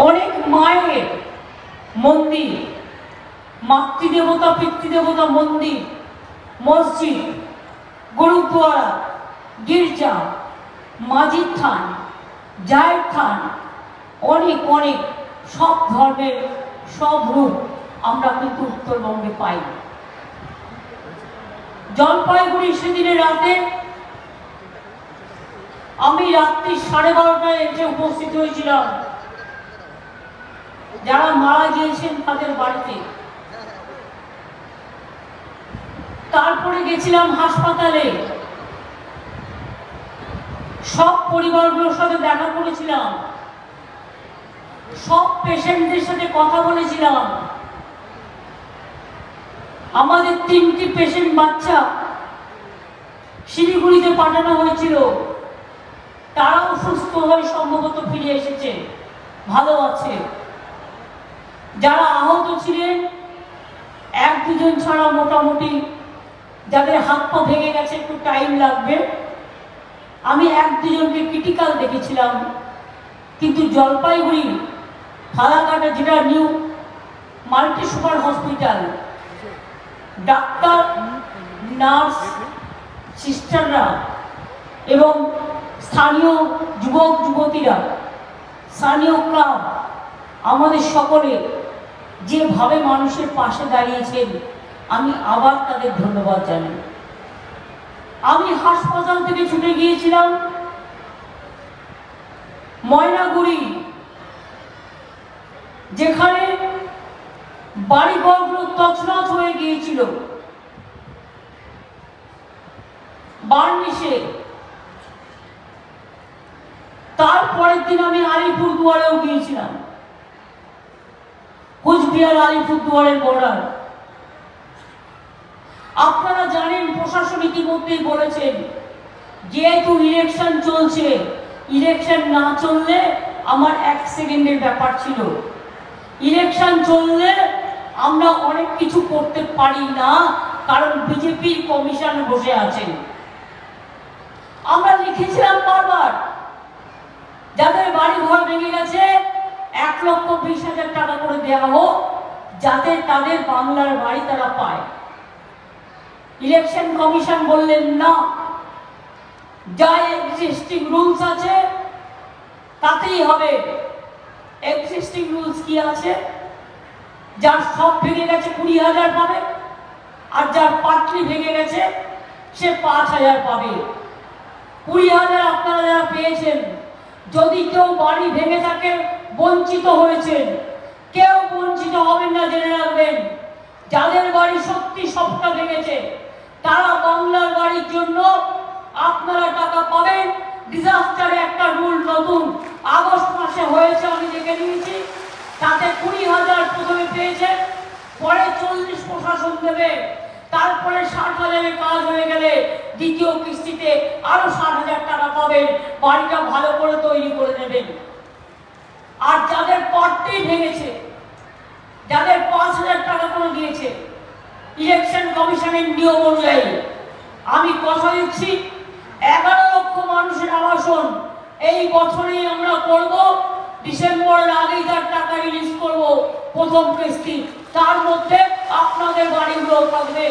অনেক মায়ের মন্দির, মাতৃদেবতা পিতৃদেবতা মন্দির, মসজিদ, গুরুদ্বারা, গির্জা, মাজির থান, জায়ের থান, অনেক অনেক সব ধর্মের সব রূপ আমরা কিন্তু উত্তরবঙ্গে পাই। জলপাইগুড়ি সেদিনের রাতে আমি রাত্রি 12:30টায় এসে উপস্থিত হয়েছিলাম যারা মারা গিয়েছেন তাদের বাড়িতে। তারপরে গেছিলাম হাসপাতালে, সব পরিবারগুলোর সাথে দেখা করেছিলাম, সব পেশেন্টদের সাথে কথা বলেছিলাম। আমাদের 3টি পেশেন্ট বাচ্চা শিলিগুড়িতে পাঠানো হয়েছিল, তারাও সুস্থ হয়ে সম্ভবত ফিরে এসেছে, ভালো আছে। যারা আহত ছিলেন 1-2 জন ছাড়া মোটামুটি যাদের হাত পা ভেঙে গেছে একটু টাইম লাগবে। আমি 1-2 জনকে ক্রিটিক্যাল দেখেছিলাম, কিন্তু জলপাইগুড়ি ফালাকাটা যেটা new multi super hospital, doctor, nurse, সিস্টাররা এবং স্থানীয় যুবক যুবতীরা, স্থানীয় ক্লাব, আমাদের সকলে যেভাবে মানুষের পাশে দাঁড়িয়েছেন আমি আবার তাদের ধন্যবাদ জানাই। আমি হাসপাতাল থেকে ছুটে গিয়েছিলাম ময়নাগুড়ি, যেখানে বাড়িঘরগুলো তছনছ হয়ে গিয়েছিল বার্নিশে। তারপরের দিন আমি আলিপুরদুয়ারেও গিয়েছিলাম, কুচবিহার আলিপুরদুয়ারের বর্ডার। আপনারা জানেন প্রশাসন ইতিমধ্যেই বলেছেন যেহেতু ইলেকশন চলছে, ইলেকশন না চললে আমার 1 সেকেন্ডের ব্যাপার ছিল, ইলেকশন চললে আমরা অনেক কিছু করতে পারি না, কারণ বিজেপির কমিশন বসে আছেন। আমরা লিখেছিলাম বারবার যাদের বাড়ি ঘর ভেঙে গেছে 1,20,000 টাকা করে দেওয়া হোক, যাতে তাদের বাংলার বাড়ি তারা পায়। ইলেকশন কমিশন বললেন না, যা এক্সিস্টিং রুলস আছে তাতেই হবে। এক্সিস্টিং রুলস কি আছে? যার সব ভেঙে গেছে 20,000 পাবে, আর যার পাটলি ভেঙে গেছে সে 5,000 পাবে। 20,000 আপনারা যারা পেয়েছেন, যদি কেউ বাড়ি ভেঙে থাকে বঞ্চিত হয়েছেন, কেউ বঞ্চিত হবেন না, জেনে রাখবেন। যাদের বাড়ি সত্যি সবটা ভেঙেছে তারা বাংলার বাড়ির জন্য আপনারা টাকা পাবেন। ডিজাস্টারে একটা রুল নতুন আগস্ট মাসে হয়েছে, আমি দেখে নিয়েছি, তাতে 20,000 প্রথমে পেয়েছেন, পরে 40 প্রশাসন দেবে, তারপরে 60,000-এ কাজ হয়ে গেলে দ্বিতীয় কিস্তিতে আরো 60,000 টাকা পাবেন, বাড়িটা ভালো করে তৈরি করে নেবেন। আর যাদের পট্টি ভেঙেছে, যাদের 5,000 টাকা করে দিয়েছে ইলেকশন কমিশনের নিয়ম অনুযায়ী, আমি কথা দিচ্ছি 11 লক্ষ মানুষের আবাসন এই বছরেই আমরা করব। ডিসেম্বরের আগেই তার টাকা রিলিজ করব প্রথম কিস্তি, তার মধ্যে আপনাদের বাড়িগুলো থাকবে।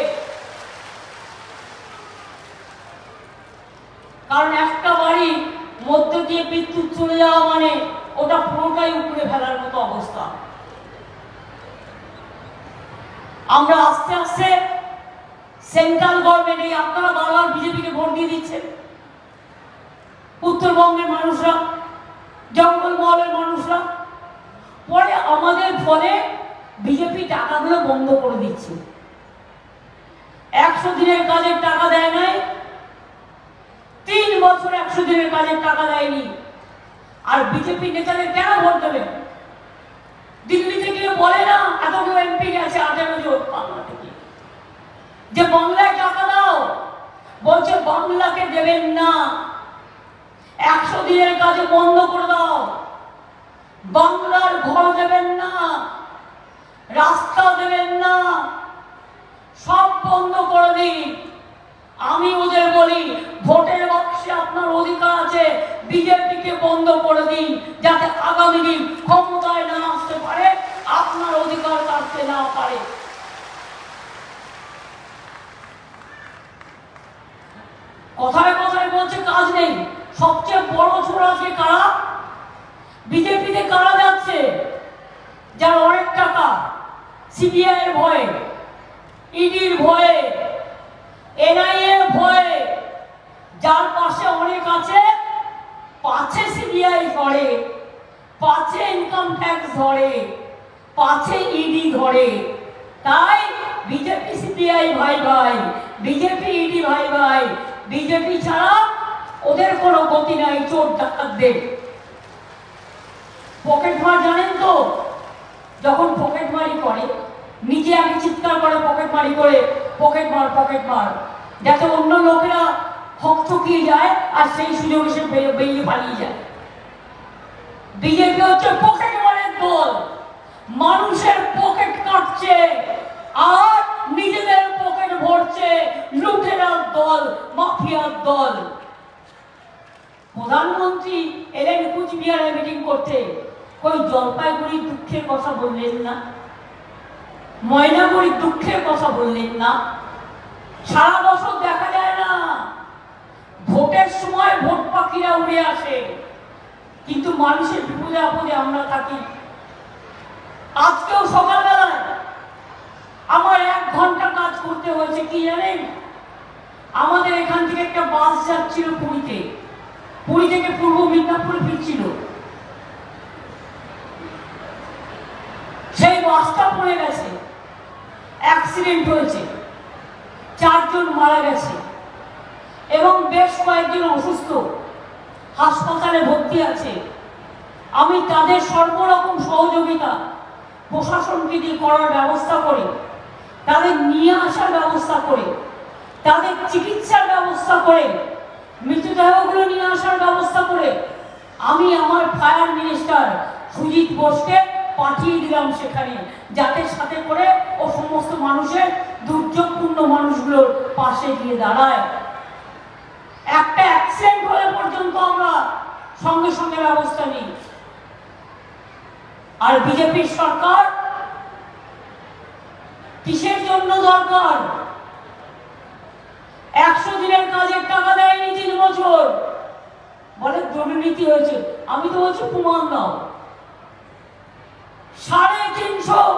কারণ একটা বাড়ি মধ্যে দিয়ে বিদ্যুৎ চলে যাওয়া মানে ওটা পুরোটাই উপরে ফেলার মতো অবস্থা। আমরা আস্তে আস্তে সেন্ট্রাল গভর্নমেন্টে, আপনারা বারবার বিজেপিকে ভোট দিয়ে দিচ্ছেন, উত্তরবঙ্গের মানুষরা, জঙ্গলমহলের মানুষরা, পরে আমাদের ফলে বিজেপি টাকাগুলো বন্ধ করে দিচ্ছে। 100 দিনের কাজের টাকা দেয় নাই, 3 বছর 100 দিনের কাজের টাকা দেয়নি। আর বিজেপি নেতাদের কেন ভোট দেবেন? দিল্লি থেকে বলে না, এতগুলো এমপি গেছে 18 জন বাংলা থেকে, যে বাংলায় টাকা দাও, বলছে বাংলাকে দেবেন না, 100 দিনের কাজে বন্ধ করে দাও, বাংলার ঘর দেবেন না, রাস্তা দেবেন না, সব বন্ধ করে দিন। আমি ওদের বলি ভোটের বাক্সে আপনার অধিকার আছে, বিজেপিকে বন্ধ করে দিন, যাতে আগামী দিন ক্ষমতায় সিবিআই এর ভয়ে, ইডির ভয়ে, এনআইএ এর ভয়ে, যার পাশে অনেক আছে, পাছে সিবিআই ধরে, পাছে ইনকাম ট্যাক্স ধরে, পাছে ইডি ধরে। তাই বিজেপি সিবিআই ভাই ভাই, বিজেপি ইডি ভাই ভাই, বিজেপি ছাড়া ওদের কোনো গতি নাই চোর ডাকাতদের। পকেটমার জানেন তো, যখন পকেটমারি করে নিজে আগে চিৎকার করে পকেটমারি করে পকেট মার, যাতে অন্য লোকেরা হকচকিয়ে যায় আর সেই সুযোগ এসে বেরিয়ে পালিয়ে যায়। বিজেপি হচ্ছে পকেটমারের দল, মানুষের পকেট কাটছে আর নিজেদের পকেট ভরছে, লুটেরার দল, মাফিয়ার দল। প্রধানমন্ত্রী এলেন কুচবিহারে মিটিং করতে, ওই জলপাইগুড়ির দুঃখের কথা বললেন না, ময়নাগুড়ির দুঃখের কথা বললেন না। সারা বছর দেখা যায় না, ভোটের সময় ভোট পাখিরা উড়ে আসে, কিন্তু মানুষের বিপদে আপদে আমরা থাকি। আজকেও সকালবেলায় আমার 1 ঘন্টা কাজ করতে হয়েছে, কি জানেন? আমাদের এখান থেকে একটা বাস যাচ্ছিল পুরীতে, পুরী থেকে পূর্ব মিদনাপুরে ফিরছিল, সেই বাসটা পড়ে গেছে, অ্যাক্সিডেন্ট হয়েছে, 4 জন মারা গেছে এবং বেশ কয়েকজন অসুস্থ, হাসপাতালে ভর্তি আছে। আমি তাদের সর্বরকম সহযোগিতা প্রশাসনকে দিয়ে করার ব্যবস্থা করে, তাদের নিয়ে আসার ব্যবস্থা করে, তাদের চিকিৎসার ব্যবস্থা করে, মৃতদেহগুলো নিয়ে আসার ব্যবস্থা করে আমি আমার ফায়ার মিনিস্টার সুজিত বোসকে পাঠিয়ে দিলাম সেখানে, যাতে সাথে করে ও সমস্ত মানুষের, দুর্যোগপূর্ণ মানুষগুলোর পাশে গিয়ে দাঁড়ায়। একটা অ্যাক্সিডেন্ট হলে পর্যন্ত আমরা সঙ্গে সঙ্গে ব্যবস্থা নিই। আর বিজেপির সরকার কিসের জন্য দরকার? 100 দিনের কাজের টাকা দেয়নি 3 বছর, বলে দুর্নীতি হয়েছে। আমি তো বলছি প্রমাণ দাও। 350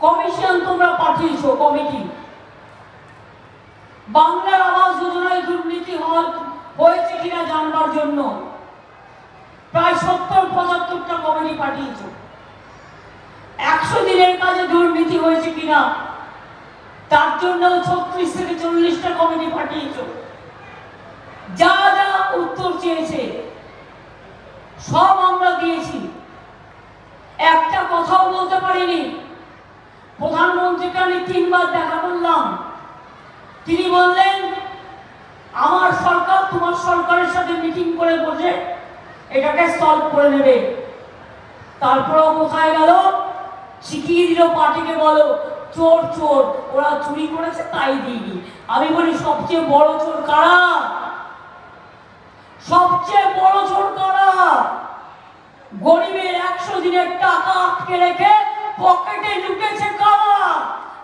কমিশন তোমরা পাঠিয়েছো, কমিটি। বাংলার আবাস যোজনায় দুর্নীতি হয়েছে কিনা জানবার জন্য প্রায় 70-75টা কমিটি পাঠিয়েছো। 100 দিনের কাজে দুর্নীতি হয়েছে কিনা তার জন্য 36 থেকে 40টা কমিটি পাঠিয়েছো। যা যা উত্তর চেয়েছে সব আমরা দিয়েছি, একটা কথাও বলতে পারিনি। প্রধানমন্ত্রীকে আমি 3 বার দেখা করলাম, তিনি বললেন আমার সরকার তোমার সরকারের সাথে মিটিং করে বসে এটাকে সলভ করে নেবে। তারপরেও কোথায় গেল? শিখিয়ে দিল পার্টিকে, বলো চোর চোর, ওরা চুরি করেছে তাই দিইনি। আমি বলি সবচেয়ে বড় চোর কারা? সবচেয়ে বড় চোর কারা? গরিবের 100 দিনের টাকা আটকে রেখে পকেটে লুটেছে কারা?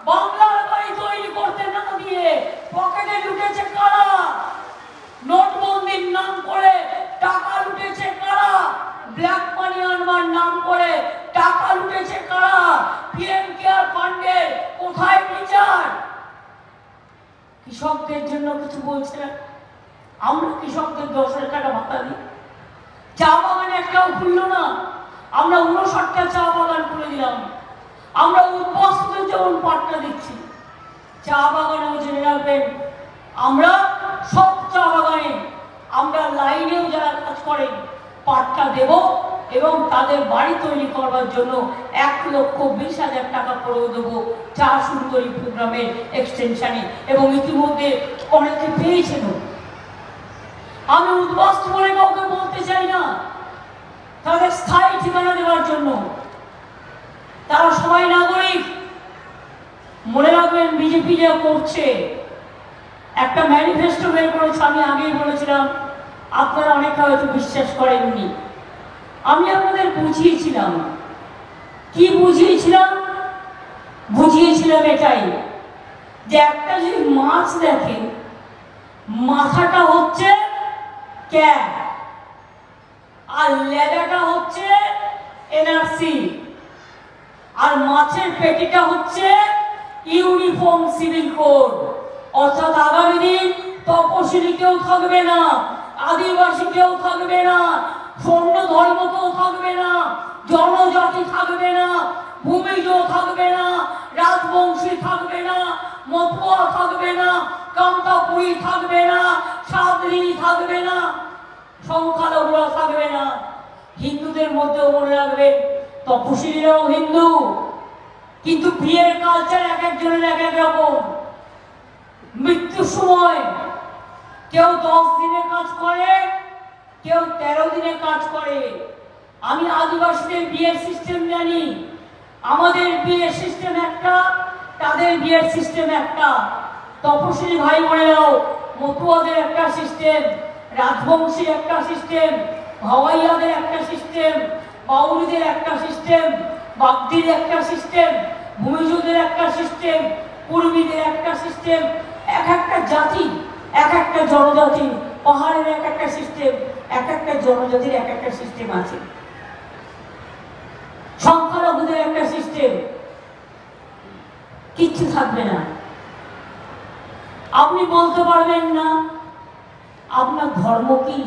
বাংলার বাড়ি তৈরি করতে না দিয়ে পকেটে লুটেছে কারা? নোটবন্দির নাম করে টাকা লুটেছে কারা? ব্ল্যাক মানি আনবার নাম করে টাকা লুটেছে কারা? পিএম কেয়ার ফান্ডের কোথায় বিচার? কৃষকদের জন্য কিছু বলছে না। আমরা কৃষকদের 10,000 টাকা ভাতা দিই, চা বাগানে একটাও খুললো না। আমরা 59টা চা বাগান খুলে দিলাম। আমরা উদ্বাস্তুদের যেমন পাট্টা দিচ্ছি, চা বাগানেও জেনে রাখবেন আমরা সব চা বাগানে, আমরা লাইনেও যারা কাজ করেন পাট্টা দেব এবং তাদের বাড়ি তৈরি করবার জন্য 1,20,000 টাকা করে দেবো চা সুন্দরী প্রোগ্রামের এক্সটেনশনে, এবং ইতিমধ্যে অনেকে পেয়েছেন। আমি উদ্বাস্তু বলে কাউকে বলতে চাই না, তাদের স্থায়ী ঠিকানা দেওয়ার জন্য। তারা সবাই নাগরিক। মনে রাখবেন বিজেপি যা করছে, একটা ম্যানিফেস্টো বের করেছে, আমি আগেই বলেছিলাম, আপনারা অনেকে হয়তো বিশ্বাস করেননি। আমি আপনাদের বুঝিয়েছিলাম। কি বুঝিয়েছিলাম? বুঝিয়েছিলাম এটাই যে একটা যদি মাছ দেখেন, মাথাটা হচ্ছে ক্যাব আর লেজাটা হচ্ছে এনআরসি। আর মাছের পেটিটা হচ্ছে ইউনিফর্ম সিভিল কোড। অর্থাৎ আগামী দিন তপশিলি কেউ থাকবে না, আদিবাসী কেউ থাকবে না, স্বর্ণ ধর্ম কেউ থাকবে না, জনজাতি থাকবে না, ভূমিজ থাকবে না, রাজবংশী থাকবে না, মতুয়া থাকবে না, কামতাপুরী থাকবে না, সাদরি থাকবে না, সংখ্যালঘুরা থাকবে না। হিন্দুদের মধ্যেও মনে রাখবেন তপশিলীরাও হিন্দু, কিন্তু বিয়ের কালচার এক একজনের এক এক রকম। মৃত্যুর সময় কেউ 10 দিনে কাজ করে, কেউ 13 দিনে কাজ করে। আমি আদিবাসীদের বিয়ের সিস্টেম জানি। আমাদের বিয়ের সিস্টেম একটা, তাদের বিয়ের সিস্টেম একটা। তপশিলী ভাই বোনেরাও মতুয়াদের একটা সিস্টেম, রাজবংশীর একটা সিস্টেম, ভাওয়াইয়াদের একটা সিস্টেম, বাউরিদের একটা সিস্টেম, বাগদির একটা সিস্টেম, ভূমিজদের একটা সিস্টেম, কুর্মীদের একটা সিস্টেম। এক একটা জাতি, এক একটা জনজাতি, পাহাড়ের এক একটা সিস্টেম, এক একটা জনজাতির এক একটা সিস্টেম আছে। সংখ্যালঘুদের একটা সিস্টেম। কিচ্ছু থাকবে না। আপনি বলতে পারবেন না আপনার ধর্ম কি,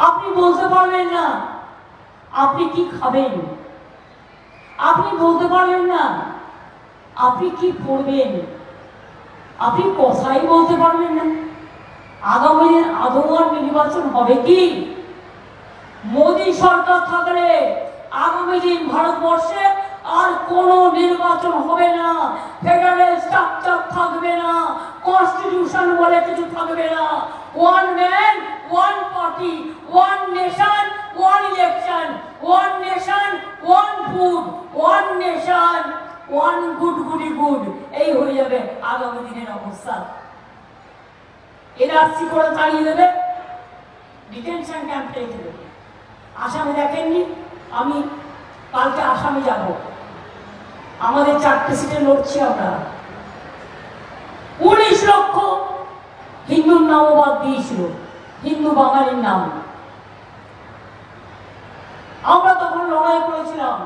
আপনি বলতে পারবেন না আপনি কি খাবেন, আপনি বলতে পারবেন না আপনি কি পড়বেন, আপনি কথাই বলতে পারবেন না। আগামী দিন আদৌ আর নির্বাচন হবে কি? মোদী সরকার থাকলে আগামী দিন ভারতবর্ষে আর কোনো নির্বাচন হবে না, ফেডারেল স্ট্রাকচার থাকবে না, কনস্টিটিউশন বলে কিছু থাকবে না। One man one party, one nation one election, one nation one food, one nation one good goody good. এই হয়ে যাবে আগামী দিনের অবস্থা। এনআরসি করে তাড়িয়ে দেবে, ডিটেনশন ক্যাম্পে রেখে দেবে। আসামে দেখেননি? আমি কালকে আসামে যাব। আমাদের 4টে সিটে লড়ছি আমরা। 19 লক্ষ হিন্দুর নামও বাদ দিয়েছিল, হিন্দু বাঙালির নাম। আমরা তখন লড়াই করেছিলাম।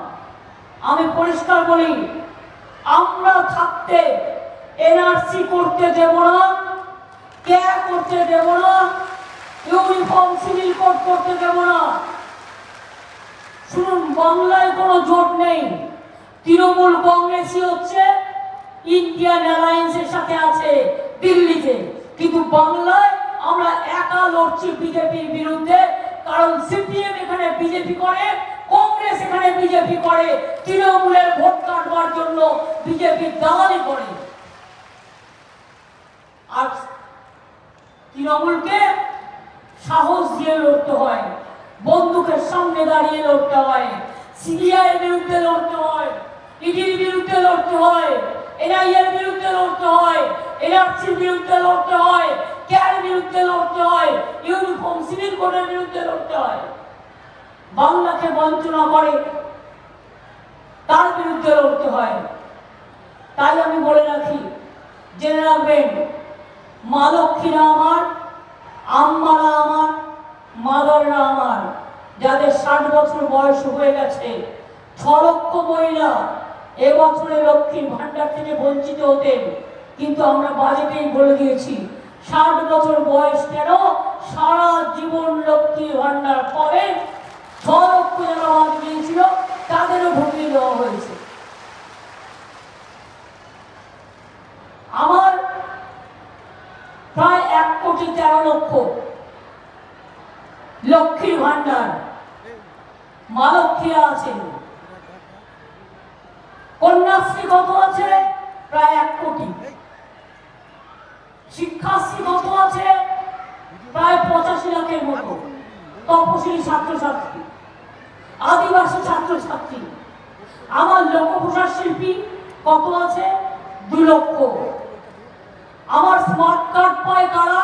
আমি পরিষ্কার বলি, আমরা থাকতে এনআরসি করতে দেব না, কে করতে দেব না, ইউনিফর্ম সিভিল কোড করতে দেব না। শুনুন, বাংলায় কোনো জোট নেই। তৃণমূল কংগ্রেসই হচ্ছে ইন্ডিয়ান অ্যালায়েন্সের সাথে আছে দিল্লিতে, কিন্তু বাংলায় আমরা একা লড়ছি বিজেপির বিরুদ্ধে। কারণ সিপিএম এখানে বিজেপি করে, কংগ্রেস এখানে বিজেপি করে, তৃণমূলের ভোট কাটবার জন্য বিজেপি দালালি করে। আর তৃণমূলকে সাহস দিয়ে লড়তে হয়, বন্দুকের সামনে দাঁড়িয়ে লড়তে হয়, সিবিআই এর বিরুদ্ধে লড়তে হয়, ইডির বিরুদ্ধে লড়তে হয়, এনআইএর বিরুদ্ধে লড়তে হয়, এনআরসির বিরুদ্ধে লড়তে হয়, ক্যার বিরুদ্ধে লড়তে হয়, ইউনিফর্ম সিভিল কোডের বিরুদ্ধে লড়তে হয়। বাংলাকে বঞ্চনা করে তার বিরুদ্ধে লড়তে হয়। তাই আমি বলে রাখি, জেনে রাখবেন, মা লক্ষ্মীরা আমার, আম্মারা আমার, মাদাররা আমার। যাদের 60 বছর বয়স হয়ে গেছে, 6 লক্ষ মহিলা এবছরে লক্ষ্মীর ভান্ডার থেকে বঞ্চিত হতেন, কিন্তু আমরা বাজেটেই বলে দিয়েছি 60 বছর বয়স কেন, সারা জীবন লক্ষ্মীর ভান্ডার পাবেন। 6 লক্ষ যারা বাদ দিয়েছিল তাদেরও ঢুকিয়ে দেওয়া হয়েছে। আমার প্রায় 1,13,00,000 লক্ষ্মীর ভান্ডার, মা লক্ষ্মীরা আছেন। কন্যাশ্রী কত আছে? প্রায় 1 কোটি। শিক্ষাশ্রী কত আছে? প্রায় 85 লাখের মতো। তপশিলি ছাত্রছাত্রী, আদিবাসী ছাত্রছাত্রী। আমার লোকপ্রসার শিল্পী কত আছে? 2 লক্ষ। আমার স্মার্ট কার্ড পায় কারা?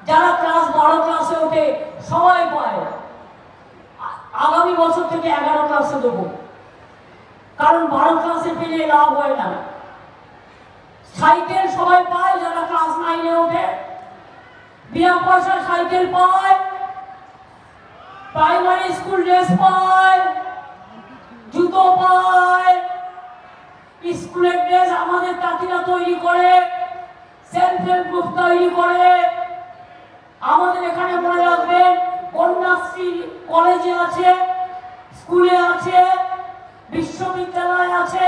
যারা ক্লাস 12 ক্লাসে ওঠে সবাই পায়। আগামী বছর থেকে 11 ক্লাসে দেবো, কারণ 12 ক্লাসে পেলে লাভ হয় না। সাইকেল সবাই পায় যারা ক্লাস 9-এ ওঠে, বিনা পয়সায় সাইকেল পায়, প্রাইমারি স্কুল ড্রেস পায়, জুতো পায়, স্কুলের ড্রেস আমাদের তাঁতিরা তৈরি করে, সেলফ হেল্প গ্রুপ তৈরি করে। আমাদের এখানে মনে রাখবেন কন্যাশ্রী কলেজে আছে, স্কুলে আছে, বিশ্ববিদ্যালয় আছে,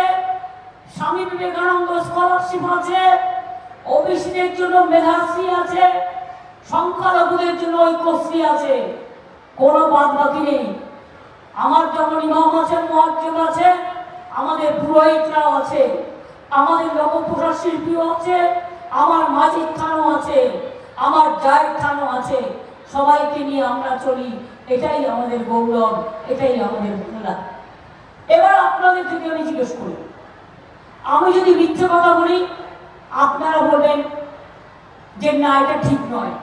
স্বামী বিবেকানন্দ স্কলারশিপ আছে, ওবিসিদের জন্য মেধাশ্রী আছে, সংখ্যালঘুদের জন্য ঐক্যশ্রী আছে, কোনো বাদ বাকি নেই। আমার যেমন ইমাম আছেন, মুয়াজ্জিন আছে, আমাদের পুরোহিতরাও আছে, আমাদের লোকপ্রসাদ শিল্পীও আছে, আমার মাজিদ খানও আছে, আমার জায়েদ খানও আছে। সবাইকে নিয়ে আমরা চলি, এটাই আমাদের গৌরব, এটাই আমাদের বাংলা। এবার আপনাদের যদি আমি জিজ্ঞেস করি, আমি যদি মিথ্যে কথা বলি আপনারা বলবেন যে না এটা ঠিক নয়,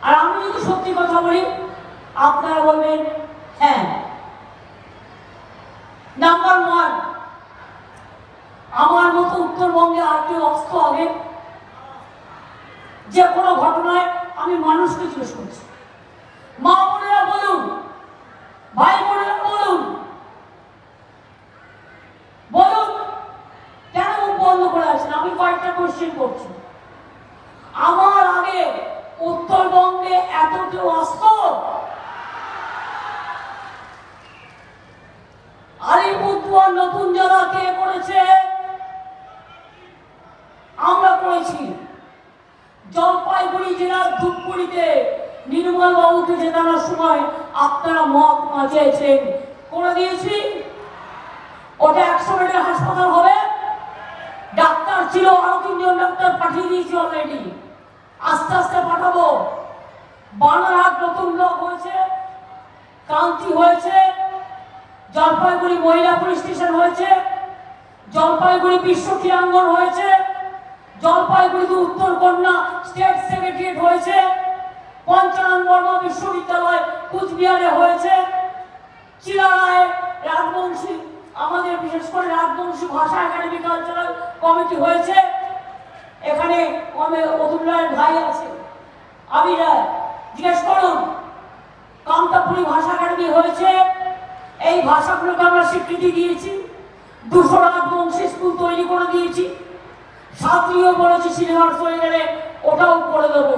আর আমি যদি সত্যি কথা বলি আপনারা বলবেন হ্যাঁ। নাম্বার ওয়ান, আমার মতো উত্তরবঙ্গে আর কেউ অস্ত আগে যে কোনো ঘটনায় আমি মানুষকে জিজ্ঞেস করছি, মা বোনেরা বলুন, ভাই বোনেরা বলুন, বলুন কেন মুখ বন্ধ করে আছেন? আমি কয়েকটা কোশ্চেন করছি। আমার আগে উত্তরবঙ্গে এত কেউ আসত? আলিপুরদুয়ার নতুন জেলা কে করেছে? আমরা করেছি। জলপাইগুড়ি জেলার ধূপগুড়িতে নির্মল বাবুকে জেতানোর সময় আপনারা মহকুমা চেয়েছেন, করে দিয়েছি। ওটা 100 বেডের হাসপাতাল হবে, ডাক্তার ছিল, আরো 3 জন ডাক্তার পাঠিয়ে দিয়েছি অলরেডি, আস্তে আস্তে পাঠাবো। বানারহাট নতুন ব্লক হয়েছে, কান্তি হয়েছে, জলপাইগুড়ি মহিলা পুলিশ স্টেশন হয়েছে, জলপাইগুড়ি বিশ্ব ক্রীড়াঙ্গন হয়েছে, জলপাইগুড়িতে উত্তর কন্যা স্টেট সেক্রেটারিয়েট হয়েছে, পঞ্চানন বর্মা বিশ্ববিদ্যালয় কুচবিহারে হয়েছে, চিলারায় রাজবংশী, আমাদের বিশেষ করে রাজবংশী ভাষা একাডেমি কালচারাল কমিটি হয়েছে। এখানে অতুল রায়ের ভাই আছে, আমি রায়, জিজ্ঞেস করুন। কামতাপুরি ভাষা একাডেমি হয়েছে, এই ভাষাগুলোকে আমরা স্বীকৃতি দিয়েছি। 200 রাজবংশী স্কুল তৈরি করে দিয়েছি। ছাত্রীও বলেছি সিনেমার হয়ে গেলে ওটাও করে দেবো।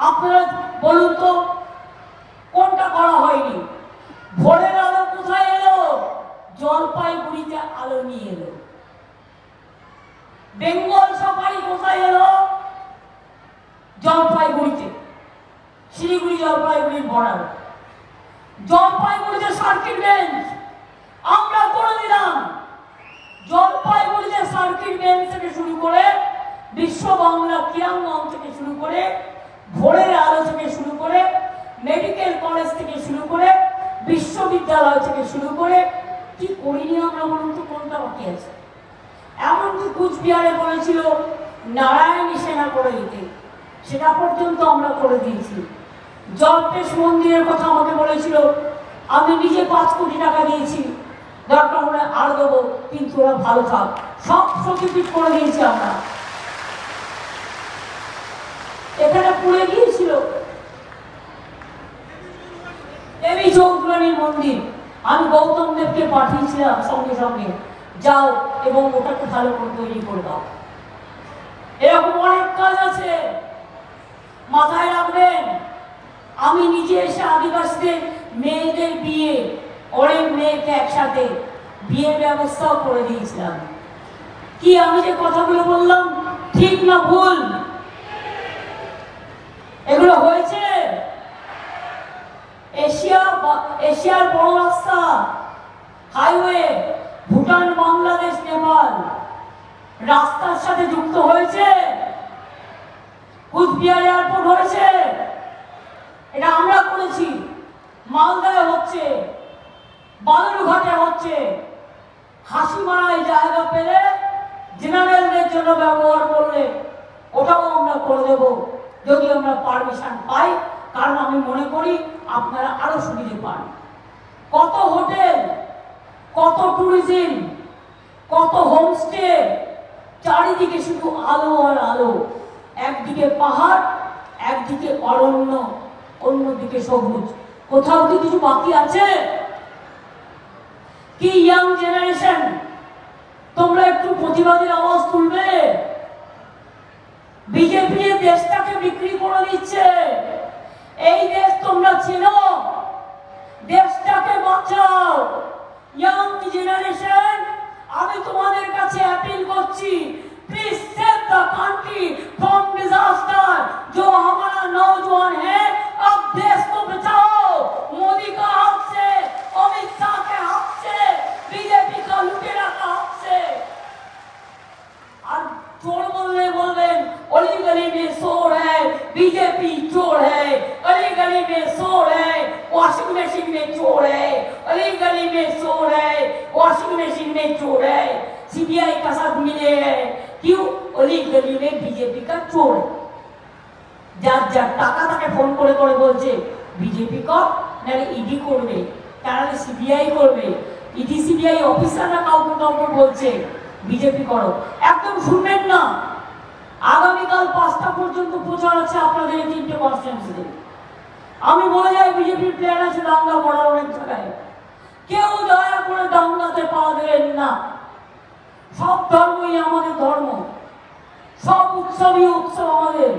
আপনারা বলুন তো কোনটা করা হয়নি? ভোরের আলো কোথায় এলো? জলপাইগুড়িতে আলো নিয়ে এলো। বেঙ্গল সাফারি কোথায় এলো? জলপাইগুড়িতে, শিলিগুড়ি জলপাইগুড়ির বর্ডার। জলপাইগুড়িতে সার্কিট বেঞ্চ আমরা করে দিলাম। জলপাইগুড়িতে সার্কিট বেঞ্চ থেকে শুরু করে বিশ্ব বাংলা ক্রীড়াঙ্গন থেকে শুরু করে ভোরের আলো থেকে শুরু করে মেডিকেল কলেজ থেকে শুরু করে বিশ্ববিদ্যালয় থেকে শুরু করে কি করিনি আমরা? বলুন তো কোনটা বাকি আছে? এমনকি কুচবিহারে বলেছিল নারায়ণী সেনা করে দিতে, সেটা পর্যন্ত আমরা করে দিয়েছি। জল্পেশ মন্দিরের কথা আমাকে বলেছিল, আমি নিজে 5 কোটি টাকা দিয়েছি, দরকার হলে আর দেবো, কিন্তু ওরা ভালো থাক, সব সতীপীঠ করে দিয়েছি আমরা। এখানে পুড়ে গিয়েছিল দেবী চৌধুরানীর মন্দির, আমি গৌতম দেবকে পাঠিয়েছিলাম সঙ্গে সঙ্গে, যাও এবং ওটাকে ভালো করে তৈরি করে দাও। এরকম অনেক কাজ আছে, মাথায় রাখবেন। আমি নিজে এসে আদিবাসীদের মেয়েদের বিয়ে, অনেক মেয়েকে একসাথে বিয়ের ব্যবস্থাও করে দিয়েছিলাম। কি আমি যে কথাগুলো বললাম ঠিক না ভুল? এগুলো হয়েছে। এশিয়ার বড় রাস্তা হাইওয়ে ভুটান, বাংলাদেশ, নেপাল রাস্তার সাথে যুক্ত হয়েছে। কুচবিহার এয়ারপোর্ট হয়েছে, এটা আমরা করেছি। মালদায় হচ্ছে, বালুরঘাটে হচ্ছে। হাসিমারায় জায়গা পেলে জেনারেলদের জন্য ব্যবহার করলে ওটাও আমরা করে দেব, যদি আমরা পারমিশন পাই। কারণ আমি মনে করি আপনারা আরো সুবিধে পান। কত হোটেল, কত ট্যুরিজম, কত হোমস্টে, চারিদিকে শুধু আলো আর আলো। একদিকে পাহাড়, একদিকে অরণ্য, অন্যদিকে সবুজ। কোথাও কি কিছু বাকি আছে? কি ইয়াং জেনারেশন, তোমরা একটু প্রতিবাদের আওয়াজ তুলবে? বিজেপি দেশটাকে বিক্রি করে দিচ্ছে। এই দেশ তোমরা চেনো, দেশটাকে বাঁচাও। ইয়াং জেনারেশন, আমি তোমাদের কাছে অ্যাপিল করছি, please save the country from disaster. जो हमारा नौजवान है, अब देश को बचाओ। मोदी का हाथ से, अमित शाह के हाथ से, बीजेपी का लुटेरा का हाथ से। और चोर बोलने अली गली में शोर है, बीजेपी चोर है। अली गली में शोर है, वॉशिंग मशीन में चोर है। अली गली में शोर है, वॉशिंग मशीन में चोर है। सीबीआई का साथ मिले हैं, क्यों? अली गली में बीजेपी का चोर है। যার যার টাকা তাকে ফোন করে করে বলছে বিজেপি কর, নাহলে ইডি করবে, তাহলে সিবিআই করবে। ইডি সিবিআই অফিসাররা কাউকে কাউকে বলছে বিজেপি করো। একদম শুনবেন না। আগামীকাল 5টা পর্যন্ত প্রচার আছে আপনাদের এই 3টে কনস্টিটিউয়েন্সিতে। আমি বলে যাই বিজেপির প্ল্যান আছে দাঙ্গা করার অনেক জায়গায়। কেউ দয়া করে দাঙ্গাতে পা দেবেন না। সব ধর্মই আমাদের ধর্ম, সব উৎসবই উৎসব আমাদের।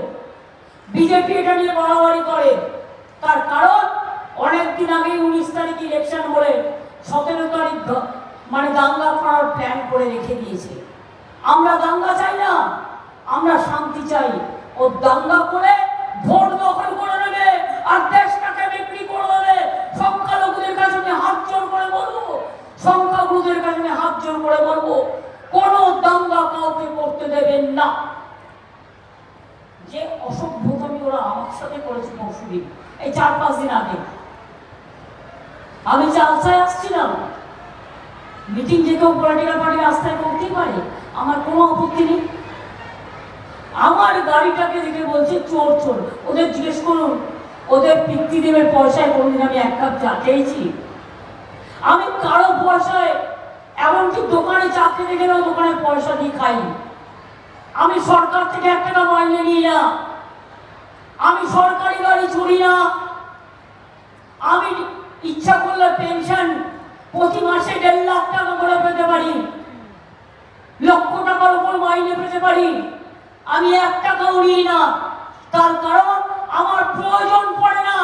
বিজেপি এটা নিয়ে বাড়াবাড়ি করে, তার কারণ অনেকদিন আগে 19 তারিখ ইলেকশন বলে 17 তারিখ মানে দাঙ্গা করার প্ল্যান করে রেখে দিয়েছে। আমরা দাঙ্গা চাই না, আমরা শান্তি চাই। ও দাঙ্গা করে ভোট দখল করে নেবে আর দেশটাকে বিক্রি করে দেবে। সংখ্যালঘুদের কাছে আমি হাত জোর করে বলবো, সংখ্যাগুরুদের কাছে আমি হাত জোর করে বলবো, কোনো দাঙ্গা কাউকে করতে দেবেন না। যে অসভ্যতামি ওরা আমার সাথে করেছে পরশুদিন, এই 4-5 দিন আগে। আমি চালসায় আসছিলাম, মিটিং যে কেউ পলিটিক্যাল পার্টির রাস্তায় করতেই পারে, আমার কোনো আপত্তি নেই। আমার গাড়িটাকে দেখে বলছে চোর চোর। ওদের জিজ্ঞেস করুন, ওদের পিতৃদেবের পয়সায় কোনদিন আমি 1 কাপ চা খেয়েছি? আমি কারো পয়সায়, এমনকি দোকানে চা খেতে গেলেও দোকানে পয়সা দিয়ে খাই। আমি সরকার থেকে 1 টাকা মাইনে নিই না, আমি সরকারি গাড়ি চড়ি না। আমি ইচ্ছা করলে পেনশন প্রতি মাসে 1.5 লাখ টাকা করে পেতে পারি, লক্ষ টাকার উপর মাইনে পেতে পারি। আমি 1 টাকাও নিই না, তার কারণ আমার প্রয়োজন পড়ে না।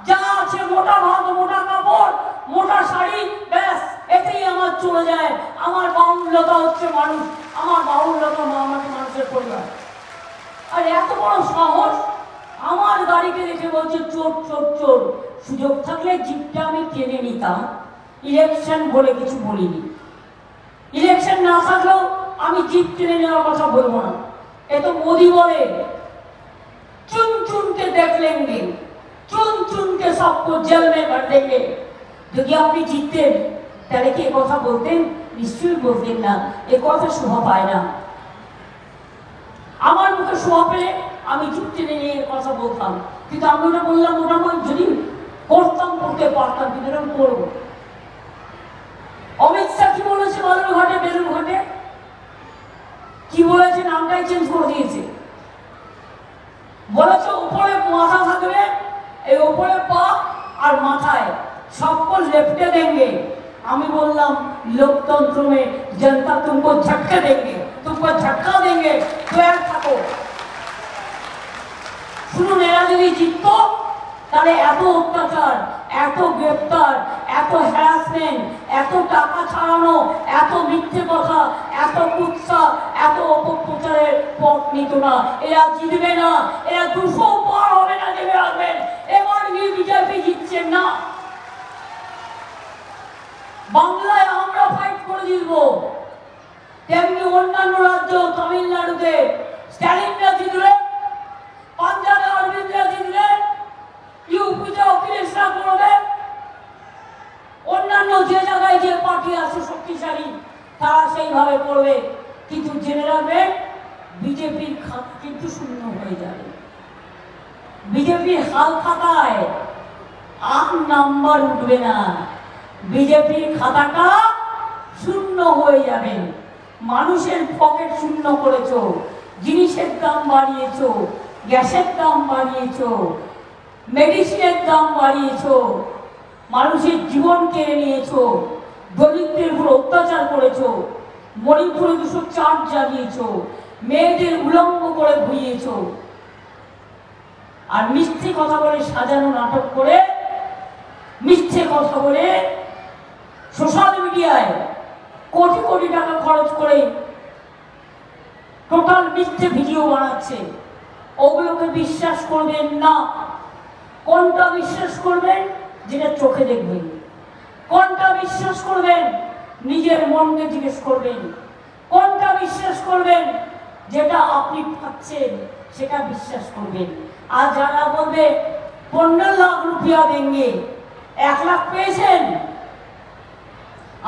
যা আছে মোটা ভাত, মোটা কাপড়, মোটা শাড়ি, ব্যাস এতেই আমার চলে যায়। আমার বাহুল্যতা হচ্ছে মানুষ, আমার বাহুল্যতা আমাকে মানুষের পরিবার। আর এত বড় সাহস, আমার গাড়িকে দেখে বলছে চোর চোর চোর। সুযোগ থাকলে জিপটা আমি কিনে নিতাম, ইলেকশন বলে কিছু বলিনি। ইলেকশন না থাকলেও আমি জিপ কিনে নেওয়ার কথা বলবো না। এ তো মোদি বলে चुन चुन के देख लेंगे, चुन चुन के सबको जेल में भर देंगे। যদি আপনি জিততেন তাহলে কি কথা বলতেন? নিশ্চয়ই বলতেন না। এ কথা শোভা পায় না। আমার মুখে শোভা পেলে আমি জিততে নিয়ে কথা বলতাম, কিন্তু আমি ওটা বললাম, ওটা আমি যদি করতাম করতে পারতাম, কিন্তু এরকম করবো। অমিত শাহ কি বলেছে বালুরঘাটে, বেলুরঘাটে কি বলেছে? নামটাই চেঞ্জ করে দিয়েছে। বলেছে উপরে মাথা থাকবে, এই উপরে পা আর মাথায় सबको लेफ्टे देंगे। আমি বললাম लोकतंत्र में जनता तुमको झटके देंगे, तुमको झटका देंगे, तैयार থাকো। শুনুন, এরা যদি জিততো তাহলে এত অত্যাচার, এত গ্রেফতার, এত হ্যারাসমেন্ট, এত টাকা ছাড়ানো, এত মিথ্যে কথা, এত কুৎসা, এত অপপ্রচারের পথ নিত না। এরা জিতবে না, এরা 200 পার হবে না। দেবে রাখবেন, এবার বিজেপি জিতছে না। বাংলায় আমরা ফাইট করে জিতবো, তেমনি অন্যান্য রাজ্য, তামিলনাড়ুতে স্ট্যালিনরা জিতলে, পাঞ্জাবে অরবিন্দরা জিতলে, ইউপিতে অখিলেশরা করবে, অন্যান্য যে জায়গায় যে পার্টি আছে শক্তিশালী তারা সেইভাবে করবে। কিন্তু জেনে রাখবেন, বিজেপির খাতা কিন্তু শূন্য হয়ে যাবে। বিজেপির হাল খাতায় 8 নাম্বার উঠবে না, বিজেপির খাতাটা শূন্য হয়ে যাবে। মানুষের পকেট শূন্য করেছো, জিনিসের দাম বাড়িয়েছো, গ্যাসের দাম বাড়িয়েছো, মেডিসিনের দাম বাড়িয়েছো, মানুষের জীবন কেড়ে নিয়েছো, দলিতদের উপর অত্যাচার করেছো, মণিপুরে 204 জ্বালিয়েছো, মেয়েদের উলঙ্গ করে ঘুরিয়েছো, আর মিথ্যে কথা বলে সাজানো নাটক করে, মিথ্যে কথা বলে সোশ্যাল মিডিয়ায় কোটি কোটি টাকা খরচ করে টোটাল মিথ্যে ভিডিও বানাচ্ছে। ওগুলোকে বিশ্বাস করবেন না। কোনটা বিশ্বাস করবেন? যেটা চোখে দেখবেন। কোনটা বিশ্বাস করবেন? নিজের মনকে জিজ্ঞেস করবেন। কোনটা বিশ্বাস করবেন? যেটা আপনি পাচ্ছেন সেটা বিশ্বাস করবেন। আর যারা বলবে 15 লাখ রুপিয়া দেंगे, 1 লাখ পেয়েছেন,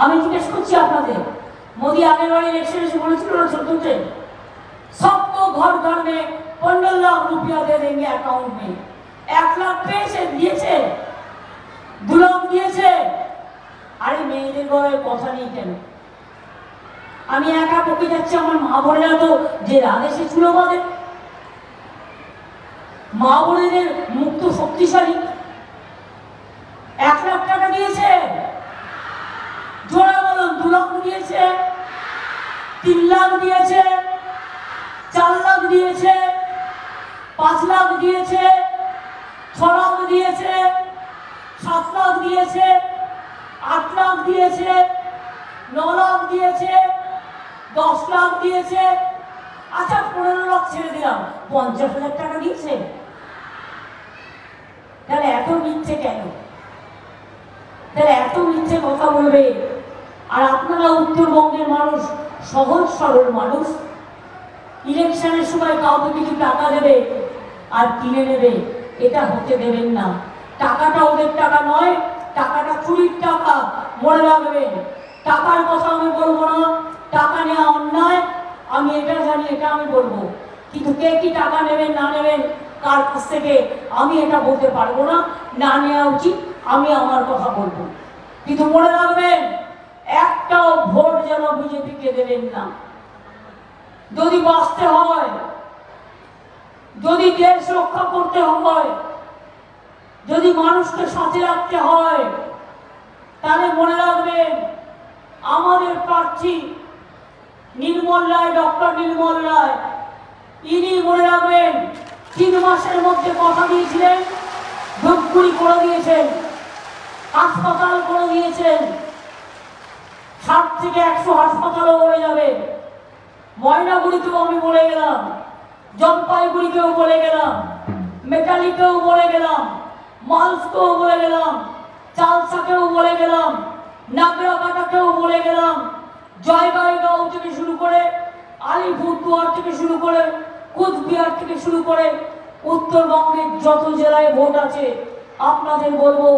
আমি জিজ্ঞেস করছি আপনাদের, মোदी আগের বারে ইলেকশন এসে বলেছিল না 14-তে, सबको घर घर में 15 लाख रुपया दे देंगे अकाउंट में। 1 लाख পেয়েছে, দিয়েছে, 2 লাখ দিয়েছে। আরে মেয়েদের গলায় কথা নেই কেন? আমি একা বকে যাচ্ছি, আমার মা বোনেরা তো যে আদেশে ছিল আমাদের মা বোনেদের মুক্ত শক্তিশালী। 1 লাখ টাকা দিয়েছে, জোড়া বলুন, 2 লাখ দিয়েছে, 3 লাখ দিয়েছে, 4 লাখ দিয়েছে, 5 লাখ দিয়েছে, 6 লাখ দিয়েছে, 7 লাখ দিয়েছে, 8 লাখ দিয়েছে, 9 লাখ দিয়েছে, 10 লাখ দিয়েছে। আচ্ছা 15 লাখ ছেড়ে দিলাম, 50,000 টাকা দিয়েছে। তাহলে এত মিথ্যে কেন? তাহলে এত মিথ্যে কথা বলবে? আর আপনারা উত্তরবঙ্গের মানুষ সহজ সরল মানুষ, ইলেকশনের সময় কাউকে কিছু টাকা দেবে আর কিনে নেবে, এটা হতে দেবেন না। টাকাটা ওদের টাকা নয়, টাকাটা চুরির টাকা, মনে রাখবেন। টাকার কথা আমি বলবো না, টাকা নেওয়া অন্যায়, আমি এটা জানি, এটা আমি বলবো। কিন্তু কে কি টাকা নেবেন না নেবেন কার কাছ থেকে আমি এটা বলতে পারবো না। না নেওয়া উচিত, আমি আমার কথা বলবো। কিন্তু মনে রাখবেন, একটাও ভোট যেন বিজেপিকে দেবেন না। যদি বাঁচতে হয়, যদি দেশ রক্ষা করতে হয়, যদি মানুষকে সাথে রাখতে হয়, তাহলে মনে রাখবেন আমাদের প্রার্থী নির্মল রায়, ডক্টর নির্মল রায়, ইনি মনে রাখবেন 3 মাসের মধ্যে কথা দিয়েছিলেন, ধূপগুড়ি করে দিয়েছেন, হাসপাতাল করে দিয়েছেন, 60 থেকে 100 হাসপাতালও হয়ে যাবে। ময়নাগুড়িতেও আমি বলে গেলাম, জলপাইগুড়িকেও বলে গেলাম, মেটালিকেও বলে গেলাম, মালসকেও বলে গেলাম, চালসাকেও বলে গেলাম, নাগরাকাটাকেও বলে গেলাম, জয়গাঁও থেকে শুরু করে, আলিপুরদুয়ার থেকে শুরু করে, কুচবিহার থেকে শুরু করে উত্তরবঙ্গের যত জেলায় ভোট আছে আপনাদের বলবো,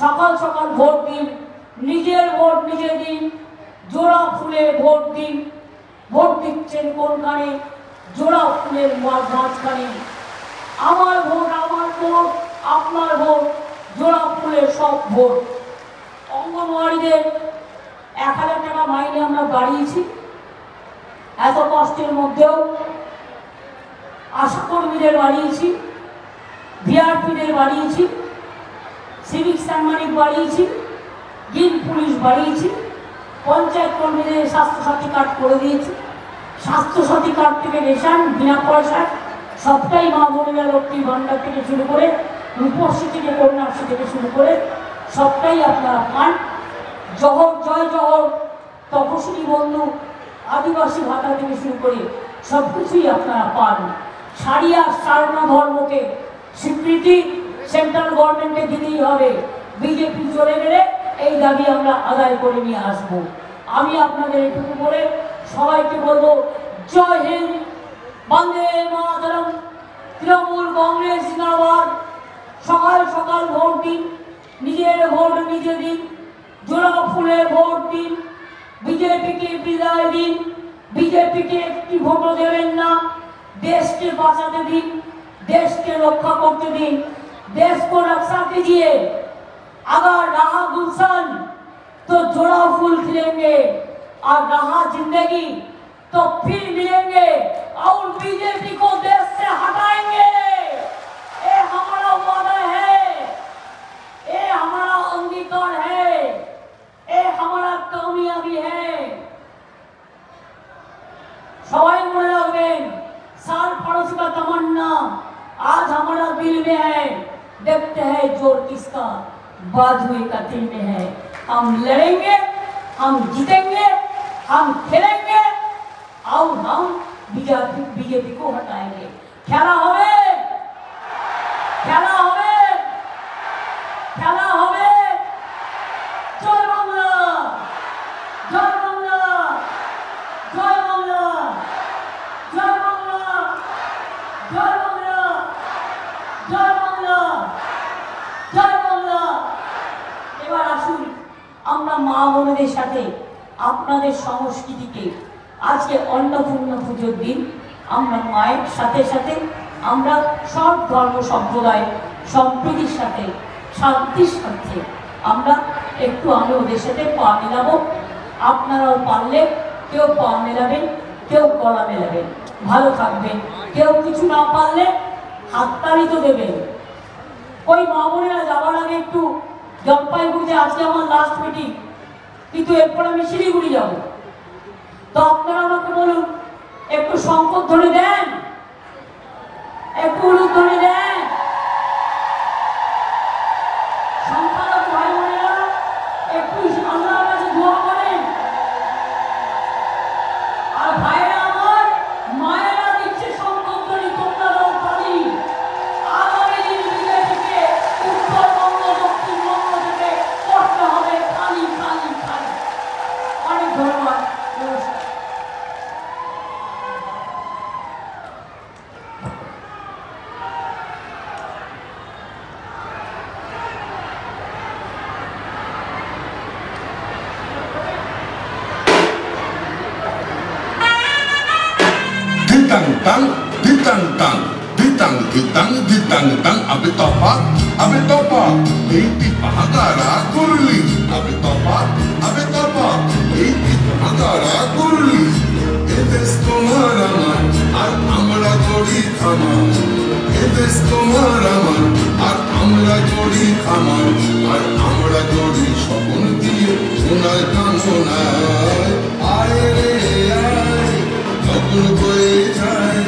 সকাল সকাল ভোট দিন, নিজের ভোট নিজে দিন, জোড়া ফুলে ভোট দিন। ভোট দিচ্ছেন কোনখানে? জোড়া ফুলের মাঝখানে। আমার ভোট আমার ভোট, আপনার ভোট, জোড়া ফুলের সব ভোট। অঙ্গনওয়াড়িদের 1000 টাকা মাইনে আমরা বাড়িয়েছি, এত কষ্টের মধ্যেও। আশাকর্মীদের বাড়িয়েছি, ভিআরপিদের বাড়িয়েছি, সিভিক সাংবাদিক বাড়িয়েছি, গ্রিন পুলিশ বাড়িয়েছি, পঞ্চায়েত কর্মীদের স্বাস্থ্যসাথী কার্ড করে দিয়েছি। স্বাস্থ্যসাথী কার্ড থেকে রেশন বিনা পয়সায় সবটাই মা বোনেরা লক্ষ্মী ভান্ডার থেকে শুরু করে, রূপশ্রী থেকে কন্যাশ্রী থেকে শুরু করে সবটাই আপনারা পান। জহর, জয় জহর, তপশিলি বন্ধু, আদিবাসী ভাতা থেকে শুরু করে সব কিছুই আপনারা পান। শাড়ি আর সারনা ধর্মকে স্বীকৃতি সেন্ট্রাল গভর্নমেন্টে দিতেই হবে। বিজেপি চলে গেলে এই দাবি আমরা আদায় করে নিয়ে আসব। আমি আপনাদের এটুকু বলে সবাইকে বলবো, জয় হিন্দ, বন্দে মাতরম, তৃণমূল কংগ্রেস জিন্দাবাদ। সকাল সকাল ভোট দিন, নিজের ভোট নিজে দিন, জোড়া ফুলে ভোট দিন, বিজেপিকে বিদায় দিন। বিজেপিকে একটি ভোটও দেবেন না। देश के बचाते दिन, देश के रक्षा करते दिन, देश को रक्षा कीजिए। अगर रहा गुलशन तो जोड़ा फूल खिलेंगे, और रहा जिंदगी तो फिर मिलेंगे और बीजेपी को देश से हटाएंगे। ये हमारा वादा है, ये हमारा अंगीकार है, ये हमारा धरती में है। हम लड़ेंगे, हम जीतेंगे, हम खेलेंगे और हम बीजेपी को हटाएंगे। खेला होवे, खेला होवे, खेला होवे। जय बांग्ला, जय बांग्ला, जय बांग्ला, जय बांग्ला, जय बांग्ला, जय बांग्ला, जय बांग्ला। এবার আসুন আমরা মা বোনদের সাথে আপনাদের সংস্কৃতিকে আজকে অন্নপূর্ণা পুজোর দিন আমরা মায়ের সাথে সাথে আমরা সব ধর্ম সম্প্রদায় সম্প্রীতির সাথে শান্তির সাথে আমরা একটু আমি ওদের সাথে পা মেলাবো। আপনারাও পারলে কেউ পা মেলাবেন, কেউ গলা মেলাবেন, ভালো থাকবেন। কেউ কিছু না পারলে হাততালি তো দেবেন। ওই মা বোনেরা যাওয়ার আগে একটু জলপাইগুড়িতে আজকে আমার লাস্ট মিটিং, কিন্তু এরপর আমি শিলিগুড়ি যাব। তো আপনারা আমাকে বলুন একটু সংকট ধরে দেন, একটু উলুক ধরে দেন। সংখ্যালঘু ভাই বোনেরা একটু আল্লাহর কাছে দোয়া করেন। আর ভাইরা আমার মায়েরা দিচ্ছে সংকট ধরে, তোমরা দাও তালি। আগামী দিন বিজেপিকে উত্তরবঙ্গ দক্ষিণবঙ্গ থেকে করতে হবে খালি খালি খালি। অনেক ধন্যবাদ। Ditang-tang, ditang-tang, ditang-ditang, ditang-tang, abe topak, iti pahagara kurli, abe topak, iti pahagara kurli. Edes tomar amar, ar amra jodi khamar. Edes tomar amar, ar amra jodi khamar, ar amra jodi shopon diye shonay kamonay. Aye re aye, যখন বয়ে যায়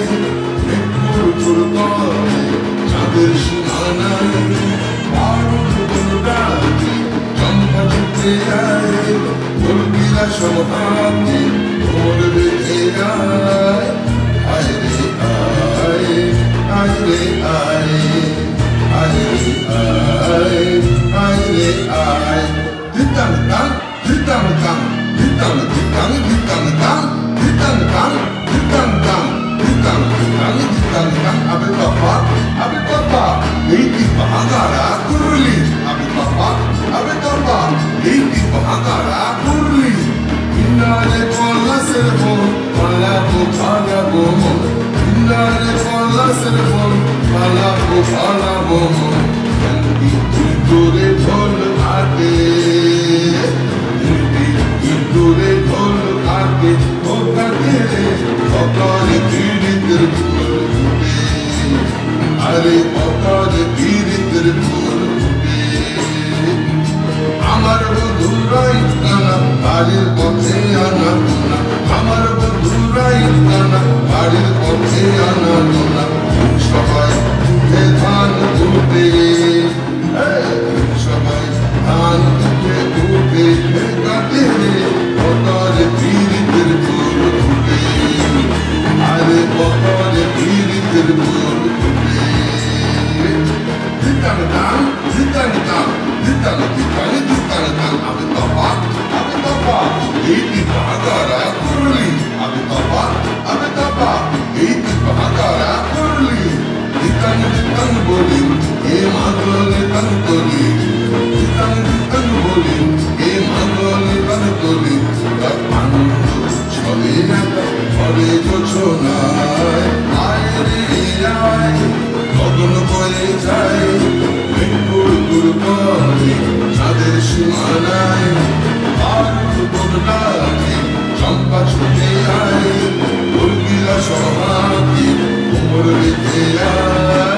মেঘপুর পুরতলে চাঁদের সীমানায়, বারুণ বনডাকে চম্পা ছুটে যায়, কলকিরা সব হাতে ভোর বেঁধে যায়। আয় রে আয়, আয় রে আয়, আয় রে আয়, আয় রে আয়। দিতাম তাং, দিতাম তাং, দিতাম দিতাম, দিতাম তাং, দিতাম তাং, দিতাম তাং, দিতাম দিতাম, দিতাম তাং, abe topa, iti pahagara kurli, abe topa, iti pahagara kurli. Innale kolla serfon, palabo, innale kolla serfon, palabo, iti dure dhol ate, dure dhol ate, okate okare piritir phul phute, are okare piritir phul phute. আমার বন্ধুরাই কানা বাড়ির পথে আনা গোনা, আমার বন্ধুরাই কানা বাড়ির পথে আনা গোনা। সবাই উঠে ধান উঠে, সবাই ধান উঠে উঠে কাটে পথরে পীড়িতের ফুল ফুটে, আরে পথরে পীড়িতের ফুল ফুটে। দিতাম দাম, দিতাম দাম, দিতাম দিতাম, দিতাম দাম, আবে তপা, iti pahagara kurli, abe tapa, iti pahagara kurli. Ditang ditang bolin, e magole tang toli, ditang ditang bolin, e magole tang toli. Kapando chole jata, chole jochonay, aye re aye, গগন বয়ে যায় মেঘপুর দুর্গলে চাঁদের সীমানায়, বারুণ বনডাকে চম্পা ছুটে আয়, কলকিরা সব হাতে কোমর বেঁধে আয়।